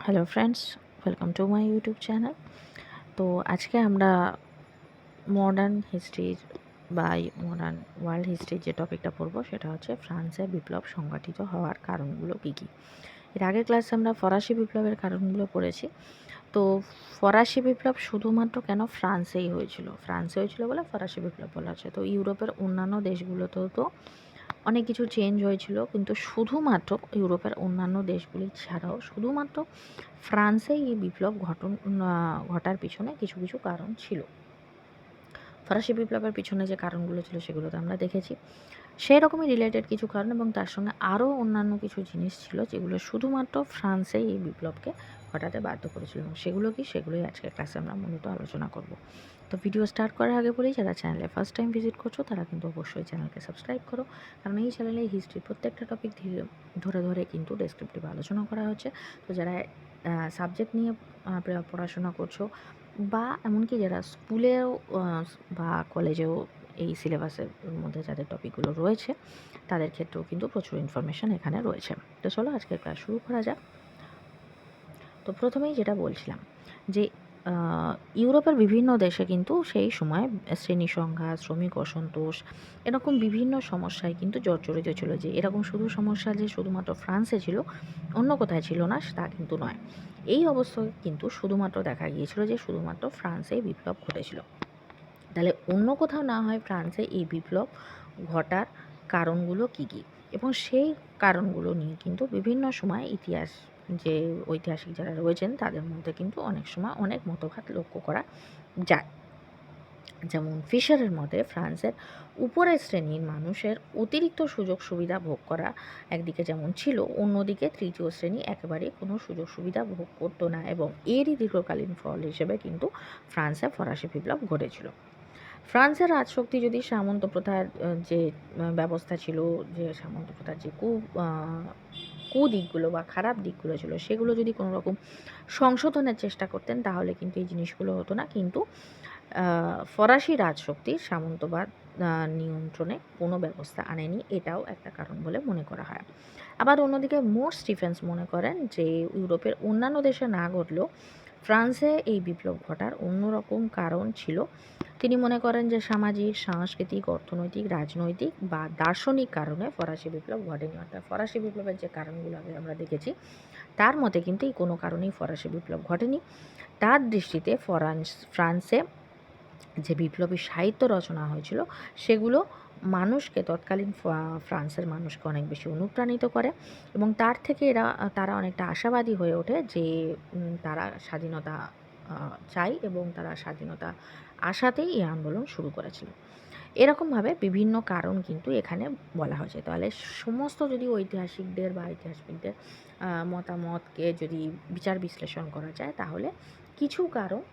Hello friends, welcome to my YouTube channel. তো আজকে আমরা মডার্ন হিস্ট্রির বা মডার্ন ওয়ার্ল্ড হিস্ট্রির যে টপিকটা পড়বো সেটা হচ্ছে ফ্রান্সে বিপ্লব সংগঠিত হওয়ার কারণগুলো কী কী। এর আগের ক্লাসে আমরা ফরাসি বিপ্লবের কারণগুলো পড়েছি। তো ফরাসি বিপ্লব শুধুমাত্র কেন ফ্রান্সেই হয়েছিল বলে ফরাসি বিপ্লব বলা হচ্ছে। তো ইউরোপের অন্যান্য দেশগুলোতেও তো অনেক কিছু চেঞ্জ হয়েছিল, কিন্তু শুধুমাত্র ইউরোপের অন্যান্য দেশগুলি ছাড়াও শুধুমাত্র ফ্রান্সে এই বিপ্লব ঘটার পিছনে কিছু কিছু কারণ ছিল। ফরাসি বিপ্লবের পিছনে যে কারণগুলো ছিল সেগুলো তো আমরা দেখেছি, সেই রকমই রিলেটেড কিছু কারণ এবং তার সঙ্গে আরও অন্যান্য কিছু জিনিস ছিল যেগুলো শুধুমাত্র ফ্রান্সেই এই বিপ্লবকে ঘটাতে বাধ্য করেছিল, এবং সেগুলো কি, সেগুলোই আজকের ক্লাসে আমরা মূলত আলোচনা করব। তো ভিডিও স্টার্ট করার আগে বলি, যারা চ্যানেলে ফার্স্ট টাইম ভিজিট করছো তারা কিন্তু অবশ্যই চ্যানেলকে সাবস্ক্রাইব করো, কারণ এই চ্যানেলে হিস্ট্রির প্রত্যেকটা টপিক ধরে ধরে কিন্তু ডেসক্রিপটিভ আলোচনা করা হচ্ছে। তো যারা সাবজেক্ট নিয়ে পড়াশোনা করছো, বা এমনকি যারা স্কুলেও বা কলেজেও এই সিলেবাসের মধ্যে যাদের টপিকগুলো রয়েছে তাদের ক্ষেত্রেও কিন্তু প্রচুর ইনফরমেশান এখানে রয়েছে। তো চলো আজকের ক্লাস শুরু করা যাক। তো প্রথমেই যেটা বলছিলাম যে ইউরোপের বিভিন্ন দেশে কিন্তু সেই সময় শ্রেণী সংঘাত, শ্রমিক অসন্তোষ, এরকম বিভিন্ন সমস্যায় কিন্তু জর্জরিত ছিল। যে এরকম সমস্যা যে শুধুমাত্র ফ্রান্সে ছিল, অন্য কোথায় ছিল না তা কিন্তু নয়। এই অবস্থায় কিন্তু শুধুমাত্র দেখা গিয়েছিল যে শুধুমাত্র ফ্রান্সেই বিপ্লব ঘটেছিল। তাহলে অন্য কোথাও না হয় ফ্রান্সে এই বিপ্লব ঘটার কারণগুলো কী কী, এবং সেই কারণগুলো নিয়ে কিন্তু বিভিন্ন সময় যে ঐতিহাসিক যারা রয়েছেন তাদের মধ্যে কিন্তু অনেক সময় অনেক মতভেদ লক্ষ্য করা যায়। যেমন ফিশারের মতে ফ্রান্সের উপরের শ্রেণীর মানুষের অতিরিক্ত সুযোগ সুবিধা ভোগ করা একদিকে যেমন ছিল, অন্যদিকে তৃতীয় শ্রেণী একেবারে কোনো সুযোগ সুবিধা ভোগ করতো না, এবং এরই দীর্ঘকালীন ফল হিসেবে কিন্তু ফ্রান্সে ফরাসি বিপ্লব ঘটেছিল। ফ্রান্সের রাজশক্তি যদি সামন্ত প্রথার যে ব্যবস্থা ছিল, যে সামন্ত প্রথার যে কুদিকগুলো বা খারাপ দিকগুলো ছিল সেগুলো যদি কোনো রকম সংশোধনের চেষ্টা করতেন তাহলে কিন্তু এই জিনিসগুলো হতো না। কিন্তু ফরাসি রাজশক্তির সামন্তবাদ নিয়ন্ত্রণে কোনো ব্যবস্থা আনেনি, এটাও একটা কারণ বলে মনে করা হয়। আবার অন্যদিকে স্টিফেন্স মনে করেন যে ইউরোপের অন্যান্য দেশে না ঘটলেও ফ্রান্সে এই বিপ্লব ঘটার অন্যরকম কারণ ছিল। তিনি মনে করেন যে সামাজিক, সাংস্কৃতিক, অর্থনৈতিক, রাজনৈতিক বা দার্শনিক কারণে ফরাসি বিপ্লব ঘটেনি। অর্থাৎ ফরাসি বিপ্লবের যে কারণগুলো আগে আমরা দেখেছি তার মতে কিন্তু এই কোনো কারণেই ফরাসি বিপ্লব ঘটেনি। তার দৃষ্টিতে ফ্রান্সে যে বিপ্লবী সাহিত্য রচনা হয়েছিল সেগুলো মানুষকে, তৎকালীন ফ্রান্সের মানুষকে অনেক বেশি অনুপ্রাণিত করে, এবং তার থেকে তারা অনেকটা আশাবাদী হয়ে ওঠে যে তারা স্বাধীনতা চায়, এবং তারা স্বাধীনতা আশাতেই এই আন্দোলন শুরু করেছিল। এরকমভাবে বিভিন্ন কারণ কিন্তু এখানে বলা হয়েছে। তাহলে সমস্ত যদি ঐতিহাসিকদের বা ইতিহাসবিদদের মতামতকে যদি বিচার বিশ্লেষণ করা যায় তাহলে কিছু কারণ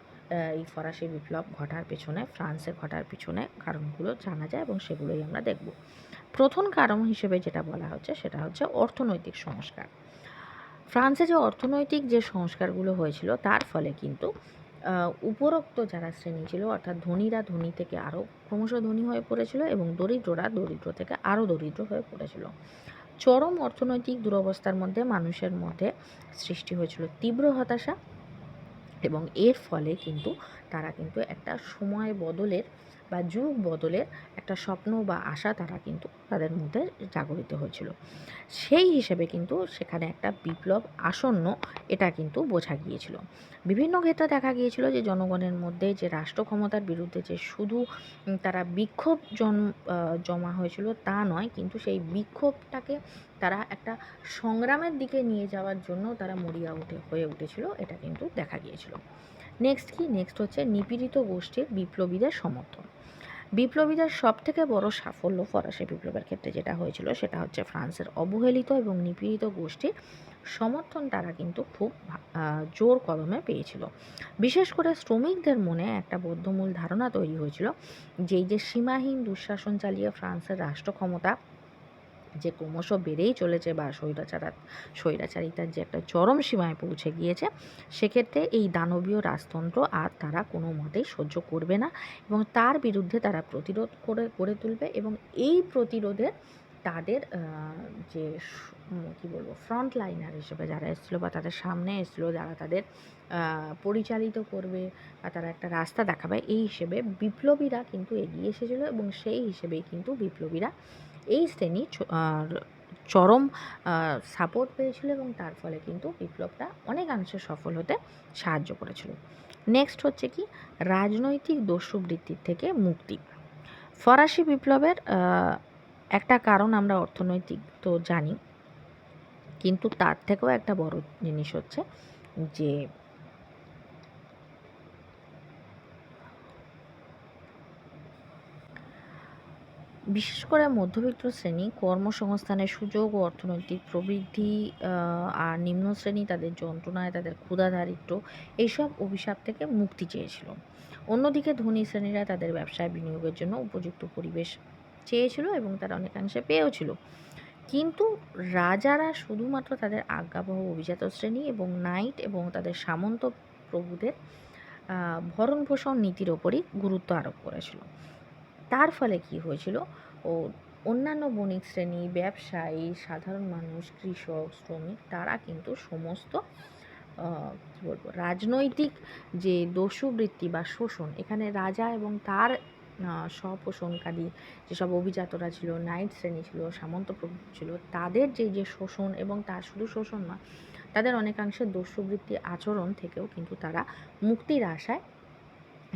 এই ফরাসি বিপ্লব ঘটার পেছনে, ফ্রান্সে ঘটার পিছনে কারণগুলো জানা যায়, এবং সেগুলোই আমরা দেখব। প্রথম কারণ হিসেবে যেটা বলা হচ্ছে সেটা হচ্ছে অর্থনৈতিক সংস্কার। ফ্রান্সে যে অর্থনৈতিক যে সংস্কারগুলো হয়েছিল তার ফলে কিন্তু উপরোক্ত যারা শ্রেণী ছিল, অর্থাৎ ধনীরা ধনী থেকে আরও ক্রমশ ধনী হয়ে পড়েছিল, এবং দরিদ্ররা দরিদ্র থেকে আরও দরিদ্র হয়ে পড়েছিল। চরম অর্থনৈতিক দুরবস্থার মধ্যে মানুষের মধ্যে সৃষ্টি হয়েছিল তীব্র হতাশা, এবং এর ফলে কিন্তু তারা কিন্তু একটা সময় বদলের বা যুগ বদলের একটা স্বপ্ন বা আশা তারা কিন্তু তাদের মধ্যে জাগরিত হয়েছিল। সেই হিসেবে কিন্তু সেখানে একটা বিপ্লব আসন্ন এটা কিন্তু বোঝা গিয়েছিল। বিভিন্ন ক্ষেত্রে দেখা গিয়েছিল যে জনগণের মধ্যে যে রাষ্ট্র ক্ষমতার বিরুদ্ধে যে শুধু তারা বিক্ষোভ জমা হয়েছিল তা নয়, কিন্তু সেই বিক্ষোভটাকে তারা একটা সংগ্রামের দিকে নিয়ে যাওয়ার জন্য তারা মরিয়া হয়ে উঠেছিল, এটা কিন্তু দেখা গিয়েছিল। নেক্সট হচ্ছে নিপীড়িত গোষ্ঠীর বিপ্লবীদের সমর্থন। বিপ্লবীদের সবথেকে বড় সাফল্য ফরাসি বিপ্লবের ক্ষেত্রে যেটা হয়েছিল সেটা হচ্ছে ফ্রান্সের অবহেলিত এবং নিপীড়িত গোষ্ঠীর সমর্থন তারা কিন্তু খুব জোর কদমে পেয়েছিল। বিশেষ করে শ্রমিকদের মনে একটা বদ্ধমূল ধারণা তৈরি হয়েছিল যে এই যে সীমাহীন দুঃশাসন চালিয়ে ফ্রান্সের রাষ্ট্র ক্ষমতা যে ক্রমশ বেড়েই চলেছে, বা স্বৈরাচারিতার যে একটা চরম সীমায় পৌঁছে গিয়েছে, সেক্ষেত্রে এই দানবীয় রাজতন্ত্র আর তারা কোনো মতেই সহ্য করবে না, এবং তার বিরুদ্ধে তারা প্রতিরোধ গড়ে তুলবে, এবং এই প্রতিরোধের তাদের যে কী বলবো ফ্রন্ট লাইনার হিসেবে যারা এসেছিলো বা তাদের সামনে এসেছিলো, যারা তাদের পরিচালিত করবে বা তারা একটা রাস্তা দেখাবে, এই হিসেবে বিপ্লবীরা কিন্তু এগিয়ে এসেছিলো এবং সেই হিসেবেই কিন্তু বিপ্লবীরা এই শ্রেণী চরম সাপোর্ট পেয়েছিল এবং তার ফলে কিন্তু বিপ্লবটা অনেকাংশে সফল হতে সাহায্য করেছিল। নেক্সট হচ্ছে কি রাজনৈতিক দস্যুবৃত্তির থেকে মুক্তি। ফরাসি বিপ্লবের একটা কারণ আমরা অর্থনৈতিক তো জানি, কিন্তু তার থেকেও একটা বড় জিনিস হচ্ছে যে বিশেষ করে মধ্যবিত্ত শ্রেণী কর্মসংস্থানের সুযোগ ও অর্থনৈতিক প্রবৃদ্ধি, আর নিম্ন শ্রেণী তাদের যন্ত্রণায়, তাদের ক্ষুধা দারিদ্র্য, এইসব অভিশাপ থেকে মুক্তি চেয়েছিল। অন্যদিকে ধনী শ্রেণীরা তাদের ব্যবসায় বিনিয়োগের জন্য উপযুক্ত পরিবেশ চেয়েছিল এবং তারা অনেকাংশে পেয়েওছিল। কিন্তু রাজারা শুধুমাত্র তাদের আজ্ঞাবহ অভিজাত শ্রেণী এবং নাইট এবং তাদের সামন্ত প্রভুদের ভরণ পোষণ নীতির ওপরই গুরুত্ব আরোপ করেছিল। তার ফলে কি হয়েছিল, অন্যান্য বণিক শ্রেণী, ব্যবসায়ী, সাধারণ মানুষ, কৃষক, শ্রমিক, তারা কিন্তু সমস্ত কী বলবো রাজনৈতিক যে দস্যুবৃত্তি বা শোষণ, এখানে রাজা এবং তার স্বপোষণকারী যেসব অভিজাতরা ছিল, নাইট শ্রেণী ছিল, সামন্ত প্রভু ছিল, তাদের যে শোষণ, এবং তার শুধু শোষণ নয়, তাদের অনেকাংশে দস্যুবৃত্তি আচরণ থেকেও কিন্তু তারা মুক্তির আশায়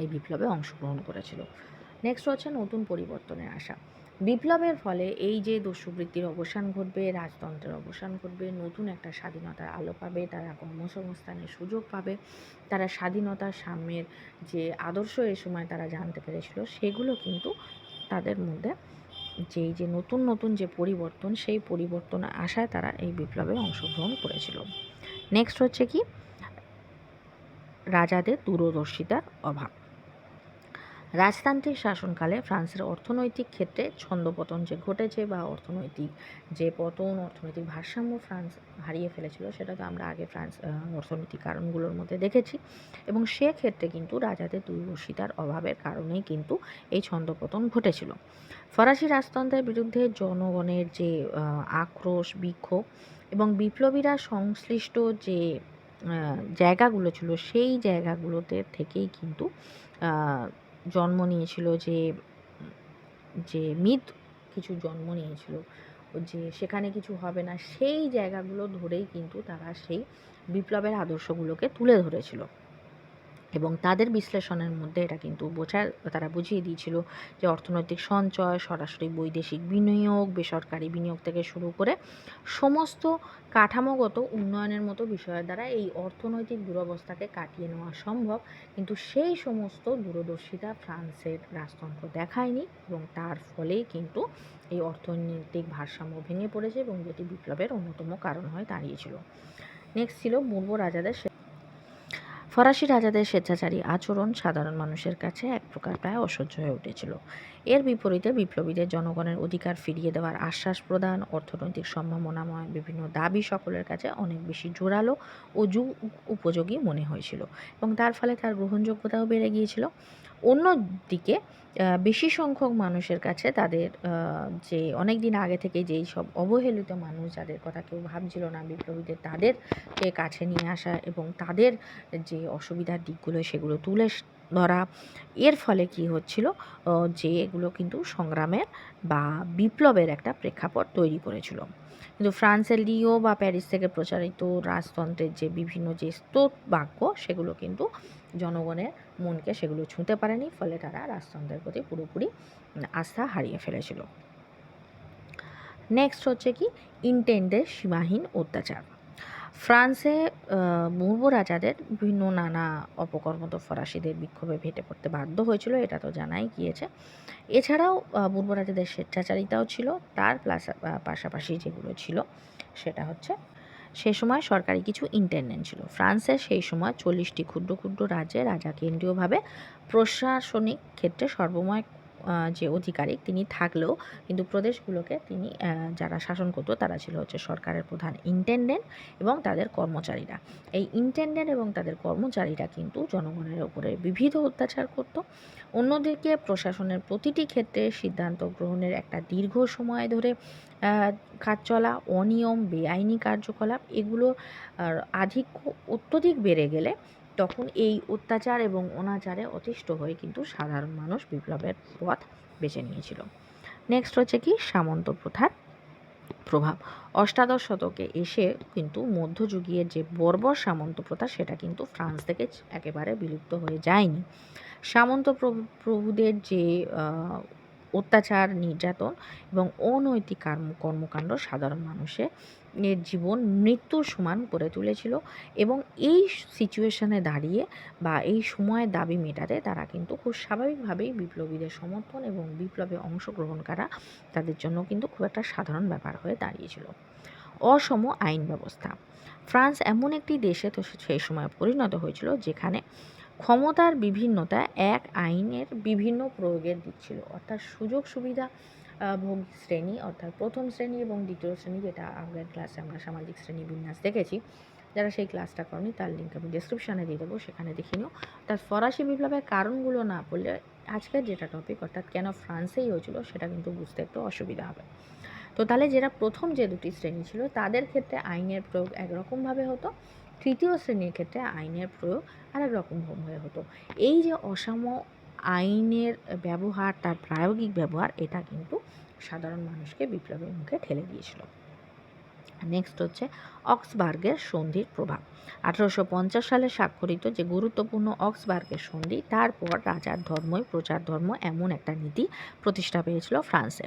এই বিপ্লবে অংশগ্রহণ করেছিল। নেক্সট হচ্ছে নতুন পরিবর্তনের আশা। বিপ্লবের ফলে এই যে দস্যুবৃত্তির অবসান ঘটবে, রাজতন্ত্রের অবসান ঘটবে, নতুন একটা স্বাধীনতার আলো পাবে, তারা কর্মসংস্থানের সুযোগ পাবে, তারা স্বাধীনতার সাম্যের যে আদর্শ এই সময় তারা জানতে পেরেছিল, সেগুলো কিন্তু তাদের মধ্যে যে নতুন নতুন যে পরিবর্তন, সেই পরিবর্তনের আশায় তারা এই বিপ্লবে অংশগ্রহণ করেছিল। নেক্সট হচ্ছে কি রাজাদের দূরদর্শিতার অভাব। রাজতান্ত্রিক শাসনকালে ফ্রান্সের অর্থনৈতিক ক্ষেত্রে ছন্দপতন যে ঘটেছে বা অর্থনৈতিক যে পতন, অর্থনৈতিক ভারসাম্য ফ্রান্স হারিয়ে ফেলেছিল, সেটা তো আমরা আগে অর্থনৈতিক কারণগুলোর মধ্যে দেখেছি, এবং সেক্ষেত্রে কিন্তু রাজাদের দূরদর্শিতার অভাবের কারণেই কিন্তু এই ছন্দপতন ঘটেছিল। ফরাসি রাজতন্ত্রের বিরুদ্ধে জনগণের যে আক্রোশ, বিক্ষোভ এবং বিপ্লবীরা সংশ্লিষ্ট যে জায়গাগুলো ছিল, সেই জায়গাগুলোতে থেকেই কিন্তু জন্ম নিয়েছিল যে মিথ কিছু জন্ম নিয়েছিল, যে সেখানে কিছু হবে না, সেই জায়গাগুলো ধরেই কিন্তু তারা সেই বিপ্লবের আদর্শগুলোকে তুলে ধরেছিল এবং তাদের বিশ্লেষণের মধ্যে এটা কিন্তু তারা বুঝিয়ে দিয়েছিল যে অর্থনৈতিক সঞ্চয়, সরাসরি বৈদেশিক বিনিয়োগ, বেসরকারি বিনিয়োগ থেকে শুরু করে সমস্ত কাঠামোগত উন্নয়নের মতো বিষয়ের দ্বারা এই অর্থনৈতিক দুরবস্থাকে কাটিয়ে নেওয়া সম্ভব, কিন্তু সেই সমস্ত দূরদর্শিতা ফ্রান্সের রাজতন্ত্র দেখায়নি এবং তার ফলেই কিন্তু এই অর্থনৈতিক ভারসাম্য ভেঙে পড়েছে এবং যেটি বিপ্লবের অন্যতম কারণ হয়ে দাঁড়িয়েছিল। নেক্সট ছিল ফরাসি রাজাদের স্বেচ্ছাচারী আচরণ সাধারণ মানুষের কাছে এক প্রকার প্রায় অসহ্য হয়ে উঠেছিল। এর বিপরীতে বিপ্লবীদের জনগণের অধিকার ফিরিয়ে দেওয়ার আশ্বাস প্রদান, অর্থনৈতিক সম্ভাবনাময় বিভিন্ন দাবি সকলের কাছে অনেক বেশি জোরালো ও যুগ উপযোগী মনে হয়েছিল এবং তার ফলে তার গ্রহণযোগ্যতাও বেড়ে গিয়েছিল। অন্যদিকে বেশি সংখ্যক মানুষের কাছে তাদের যে অনেক দিন আগে থেকে যেই সব অবহেলিত মানুষ, যাদের কথা কেউ ভাবছিল না, বিপ্লবীদের তাদেরকে কাছে নিয়ে আসা এবং তাদের যে অসুবিধার দিকগুলো সেগুলো তুলে ধরা, এর ফলে কি হচ্ছিল, যে এগুলো কিন্তু সংগ্রামের বা বিপ্লবের একটা প্রেক্ষাপট তৈরি করেছিল। কিন্তু ফ্রান্সের লিও বা প্যারিস থেকে প্রচারিত রাজতন্ত্রের যে বিভিন্ন যে স্তোত বাক্য, সেগুলো কিন্তু জনগণের মনকে সেগুলো ছুঁতে পারেনি, ফলে তারা রাজতন্ত্রের প্রতি পুরোপুরি আস্থা হারিয়ে ফেলেছিল। নেক্সট হচ্ছে কি ইন্টেন্ডের সীমাহীন অত্যাচার। ফ্রান্সে পূর্ব রাজাদের বিভিন্ন নানা অপকর্ম তো ফরাসিদের বিক্ষোভে ফেটে পড়তে বাধ্য হয়েছিল, এটা তো জানাই গিয়েছে। এছাড়াও পূর্ব রাজাদের স্বেচ্ছাচারিতাও ছিল, তার পাশাপাশি যেগুলো ছিল সেটা হচ্ছে সে সময় সরকারি কিছু ইন্টেন্ডেন্ট ছিল। ফ্রান্সের সেই সময় 40টি ক্ষুদ্র ক্ষুদ্র রাজ্যে রাজা কেন্দ্রীয়ভাবে প্রশাসনিক ক্ষেত্রে সর্বময় যে অধিকারিক তিনি থাকলেও কিন্তু প্রদেশগুলোকে তিনি যারা শাসন করতো তারা ছিল হচ্ছে সরকারের প্রধান ইন্টেন্ডেন্ট এবং তাদের কর্মচারীরা। এই ইন্টেন্ডেন্ট এবং তাদের কর্মচারীরা কিন্তু জনগণের উপরে বিবিধ অত্যাচার করত। অন্যদিকে প্রশাসনের প্রতিটি ক্ষেত্রে সিদ্ধান্ত গ্রহণের একটা দীর্ঘ সময় ধরে কাজ চলা, অনিয়ম, বেআইনি কার্যকলাপ এগুলো আধিক্য অত্যধিক বেড়ে গেলে তখন এই অত্যাচার এবং অনাচারে অতিষ্ঠ হয়ে কিন্তু সাধারণ মানুষ বিপ্লবের পথ বেছে নিয়েছিল। নেক্সট হচ্ছে কি সামন্ত প্রথার প্রভাব। অষ্টাদশ শতকে এসে কিন্তু মধ্যযুগীয় যে বর্বর সামন্ত প্রথা সেটা কিন্তু ফ্রান্স থেকে একেবারে বিলুপ্ত হয়ে যায়নি। সামন্ত প্রভুদের যে অত্যাচার, নির্যাতন এবং অনৈতিক কর্মকাণ্ড সাধারণ মানুষের জীবন মৃত্যুর সমান করে তুলেছিল এবং এই সিচুয়েশনে দাঁড়িয়ে বা এই সময়ের দাবি মেটাতে তারা কিন্তু খুব স্বাভাবিকভাবেই বিপ্লবীদের সমর্থন এবং বিপ্লবে অংশগ্রহণ করা তাদের জন্য কিন্তু খুব একটা সাধারণ ব্যাপার হয়ে দাঁড়িয়েছিল। অসম আইন ব্যবস্থা। ফ্রান্স এমন একটি দেশে তো সেই সময় পরিণত হয়েছিল যেখানে ক্ষমতার বিভিন্নতা এক আইনের বিভিন্ন প্রয়োগের দিক ছিল, অর্থাৎ সুযোগ সুবিধা ভোগী শ্রেণী অর্থাৎ প্রথম শ্রেণী এবং দ্বিতীয় শ্রেণী, যেটা আগের ক্লাসে আমরা সামাজিক শ্রেণী বিন্যাস দেখেছি। যারা সেই ক্লাসটা করেনি তার লিঙ্ক আমি ডেসক্রিপশানে দিয়ে দেবো, সেখানে দেখে নিও। অর্থাৎ ফরাসি বিপ্লবের কারণগুলো না পড়লে আজকের যেটা টপিক অর্থাৎ কেন ফ্রান্সেই হয়েছিল সেটা কিন্তু বুঝতে একটু অসুবিধা হবে। তো তাহলে যারা প্রথম যে দুটি শ্রেণী ছিল তাদের ক্ষেত্রে আইনের প্রয়োগ একরকমভাবে হতো, তৃতীয় শ্রেণীর ক্ষেত্রে আইনের প্রয়োগ আরেক রকমভাবে হতো। এই যে অসম আইনের ব্যবহার, তার প্রায়োগিক ব্যবহার, এটা কিন্তু সাধারণ মানুষকে বিপ্লবের মুখে ঠেলে দিয়েছিল। নেক্সট হচ্ছে অক্সবার্গের সন্ধির প্রভাব। 1850 সালে স্বাক্ষরিত যে গুরুত্বপূর্ণ অক্সবার্গের সন্ধি, তারপর রাজার ধর্মই প্রচার ধর্ম এমন একটা নীতি প্রতিষ্ঠা পেয়েছিল ফ্রান্সে।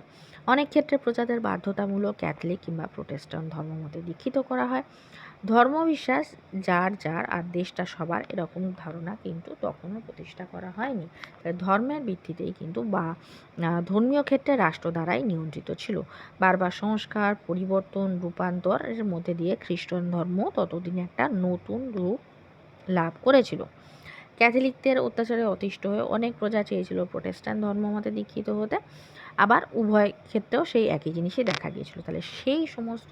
অনেক ক্ষেত্রে প্রজাদের বাধ্যতামূলক ক্যাথলিক কিংবা প্রোটেস্ট্যান্ট ধর্মমতে দীক্ষিত করা হয়। ধর্মবিশ্বাস যার যার আর দেশটা সবার এরকম ধারণা কিন্তু তখনও প্রতিষ্ঠা করা হয়নি। ধর্মের ভিত্তিতেই কিন্তু বা ধর্মীয় ক্ষেত্রে রাষ্ট্র দ্বারাই নিয়ন্ত্রিত ছিল। বারবার সংস্কার, পরিবর্তন, রূপান্তরের মধ্যে দিয়ে খ্রিস্টান ধর্ম ততদিনে একটা নতুন রূপ লাভ করেছিল। ক্যাথলিকদের অত্যাচারে অতিষ্ঠ হয়ে অনেক প্রজা চেয়েছিল প্রোটেস্ট্যান্ট ধর্মমতে দীক্ষিত হতে, আবার উভয় ক্ষেত্রেও সেই একই জিনিসই দেখা গিয়েছিল। তাহলে সেই সমস্ত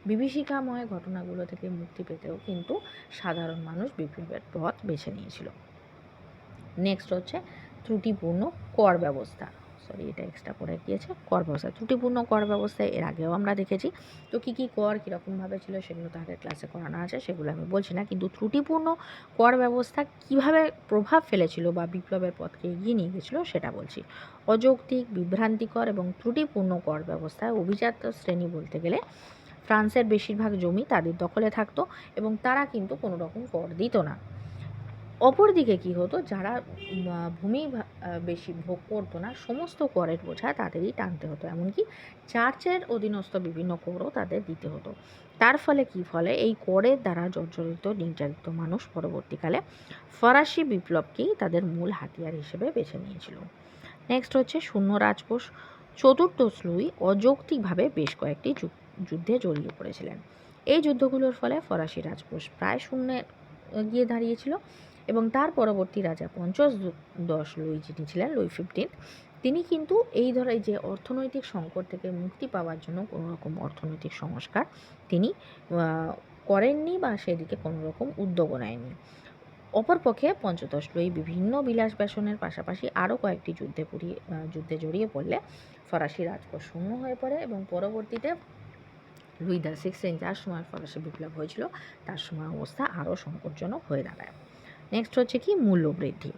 বিভীষিকাময় ঘটনাগুলো থেকে মুক্তি পেতেও কিন্তু সাধারণ মানুষ বিপ্লবের পথ বেছে নিয়েছিল। নেক্সট হচ্ছে ত্রুটিপূর্ণ কর ব্যবস্থা। এটা এক্সট্রা করে গিয়েছে। কর ব্যবস্থা, ত্রুটিপূর্ণ কর ব্যবস্থায় এর আগেও আমরা দেখেছি। তো কী কী কর কীরকমভাবে ছিল সেগুলো তো আগের ক্লাসে করানো আছে, সেগুলো আমি বলছি না। কিন্তু ত্রুটিপূর্ণ কর ব্যবস্থা কীভাবে প্রভাব ফেলেছিল বা বিপ্লবের পথকে এগিয়ে নিয়ে গেছিলো সেটা বলছি। অযৌক্তিক, বিভ্রান্তিকর এবং ত্রুটিপূর্ণ কর ব্যবস্থায় অভিজাত শ্রেণী বলতে গেলে ফ্রান্সের বেশিরভাগ জমি তাদের দখলে থাকতো এবং তারা কিন্তু কোনো রকম কর দিত না। অপরদিকে কী হতো, যারা ভূমি বেশি ভোগ করতো না সমস্ত করের বোঝা তাদেরই টানতে হতো, এমনকি চার্চের অধীনস্থ বিভিন্ন করও তাদের দিতে হতো। তার ফলে এই করের দ্বারা জর্জরিত নির্যাতিত মানুষ পরবর্তীকালে ফরাসি বিপ্লবকেই তাদের মূল হাতিয়ার হিসেবে বেছে নিয়েছিল। নেক্সট হচ্ছে শূন্য রাজকোষ। চতুর্থ লুই অযৌক্তিকভাবে বেশ কয়েকটি যুদ্ধে জড়িয়ে পড়েছিলেন। এই যুদ্ধগুলোর ফলে ফরাসি রাজকোষ প্রায় শূন্যে গিয়ে দাঁড়িয়েছিল এবং তার পরবর্তী রাজা পঞ্চদশ লুই, যিনি ছিলেন লুই 15, তিনি কিন্তু এই ধরনের যে অর্থনৈতিক সংকট থেকে মুক্তি পাওয়ার জন্য কোনো রকম অর্থনৈতিক সংস্কার তিনি করেননি বা সেদিকে কোনো রকম উদ্যোগও নেয়নি। অপরপক্ষে পঞ্চদশ লুই বিভিন্ন বিলাস ব্যসনের পাশাপাশি আরও কয়েকটি যুদ্ধে জড়িয়ে পড়লে ফরাসি রাজকোষ শূন্য হয়ে পড়ে এবং পরবর্তীতে লুই দ্য 16 যার সময় ফরাসি বিপ্লব হয়েছিল তার সময় অবস্থা আরও সংকটজনক হয়ে দাঁড়ায়। নেক্সট হচ্ছে কি মূল্যবৃদ্ধি।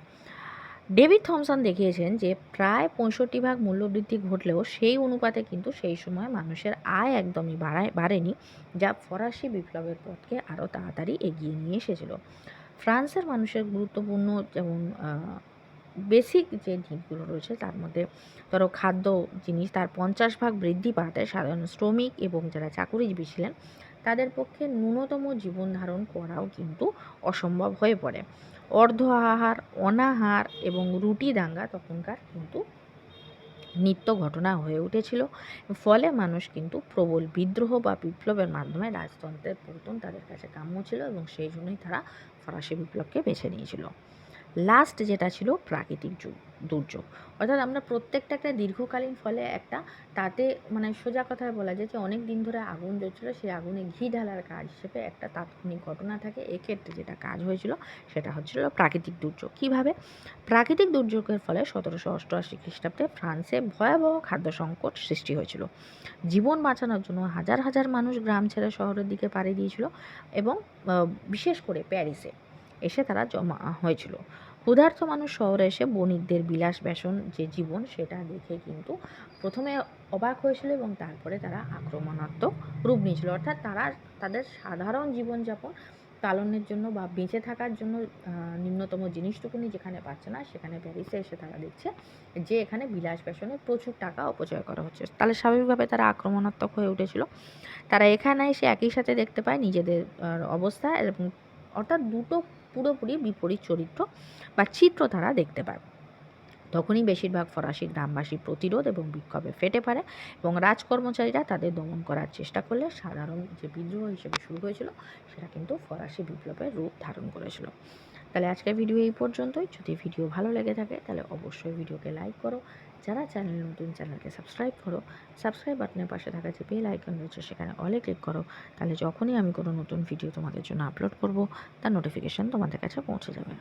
ডেভিড থমসন দেখিয়েছেন যে প্রায় 65% মূল্যবৃদ্ধি ঘটলেও সেই অনুপাতে কিন্তু সেই সময় মানুষের আয় একদমই বাড়েনি, যা ফরাসি বিপ্লবের পথকে আরও তাড়াতাড়ি এগিয়ে নিয়ে এসেছিল। ফ্রান্সের মানুষের গুরুত্বপূর্ণ যেমন বেসিক যে দিকগুলো রয়েছে তার মধ্যে ধরো খাদ্য জিনিস তার 50% বৃদ্ধি পাওয়াতে সাধারণ শ্রমিক এবং যারা চাকুরিজীবী ছিলেন তাদের পক্ষে ন্যূনতম জীবন ধারণ করাও কিন্তু অসম্ভব হয়ে পড়ে। অর্ধ আহার, অনাহার এবং রুটি দাঙ্গা তখনকার কিন্তু নিত্য ঘটনা হয়ে উঠেছিল। ফলে মানুষ কিন্তু প্রবল বিদ্রোহ বা বিপ্লবের মাধ্যমে রাজতন্ত্রের পতন তাদের কাছে কাম্য ছিল এবং সেই জন্যই তারা ফরাসি বিপ্লবকে বেছে নিয়েছিল। লাস্ট যেটা ছিল প্রাকৃতিক দুর্যোগ, অর্থাৎ আমরা প্রত্যেকটা একটা দীর্ঘকালীন ফলে একটা তাতে মানে সোজা কথায় বলা যায় যে অনেক দিন ধরে আগুন জ্বলছিল, সেই আগুনে ঘি ঢালার কাজ হিসেবে একটা তাৎক্ষণিক ঘটনা থাকে। এক্ষেত্রে যেটা কাজ হয়েছিল সেটা হচ্ছিল প্রাকৃতিক দুর্যোগ। কীভাবে? প্রাকৃতিক দুর্যোগের ফলে 1788 খ্রিস্টাব্দে ফ্রান্সে ভয়াবহ খাদ্য সংকট সৃষ্টি হয়েছিল। জীবন বাঁচানোর জন্য হাজার হাজার মানুষ গ্রাম ছেড়ে শহরের দিকে পাড়ি দিয়েছিল এবং বিশেষ করে প্যারিসে এসে তারা জমা হয়েছিল। ক্ষুধার্ত মানুষ শহরে এসে বণিকদের বিলাস ব্যসন যে জীবন সেটা দেখে কিন্তু প্রথমে অবাক হয়েছিল এবং তারপরে তারা আক্রমণাত্মক রূপ নিয়েছিল। অর্থাৎ তারা তাদের সাধারণ জীবনযাপন পালনের জন্য বা বেঁচে থাকার জন্য নিম্নতম জিনিসটুকুনি যেখানে পাচ্ছে না, সেখানে প্যারিসে এসে তারা দেখছে যে এখানে বিলাস ব্যসনে প্রচুর টাকা অপচয় করা হচ্ছে। তাহলে স্বাভাবিকভাবে তারা আক্রমণাত্মক হয়ে উঠেছিল। তারা এখানে এসে একই সাথে দেখতে পায় নিজেদের অবস্থা, এবং অর্থাৎ দুটো পুরোপুরি বিপরীত চরিত্র বা চিত্র তারা দেখতে পায়। তখনই বেশিরভাগ ফরাসি গ্রামবাসী প্রতিরোধ এবং বিক্ষোভে ফেটে পড়ে এবং রাজকর্মচারীরা তাদের দমন করার চেষ্টা করলে সাধারণ যে বিদ্রোহ হিসেবে শুরু হয়েছিল সেটা কিন্তু ফরাসি বিপ্লবের রূপ ধারণ করেছিল। তাহলে আজকের ভিডিও এই পর্যন্তই। যদি ভিডিও ভালো লেগে থাকে তাহলে অবশ্যই ভিডিওকে লাইক করো, যারা চ্যানেল নতুন চ্যানেলকে সাবস্ক্রাইব করো, সাবস্ক্রাইব বাটনের পাশে থাকা যে বেল আইকন রয়েছে সেখানে অলে ক্লিক করো, তাহলে যখনই আমি কোনো নতুন ভিডিও তোমাদের জন্য আপলোড করব তার নোটিফিকেশান তোমাদের কাছে পৌঁছে যাবে।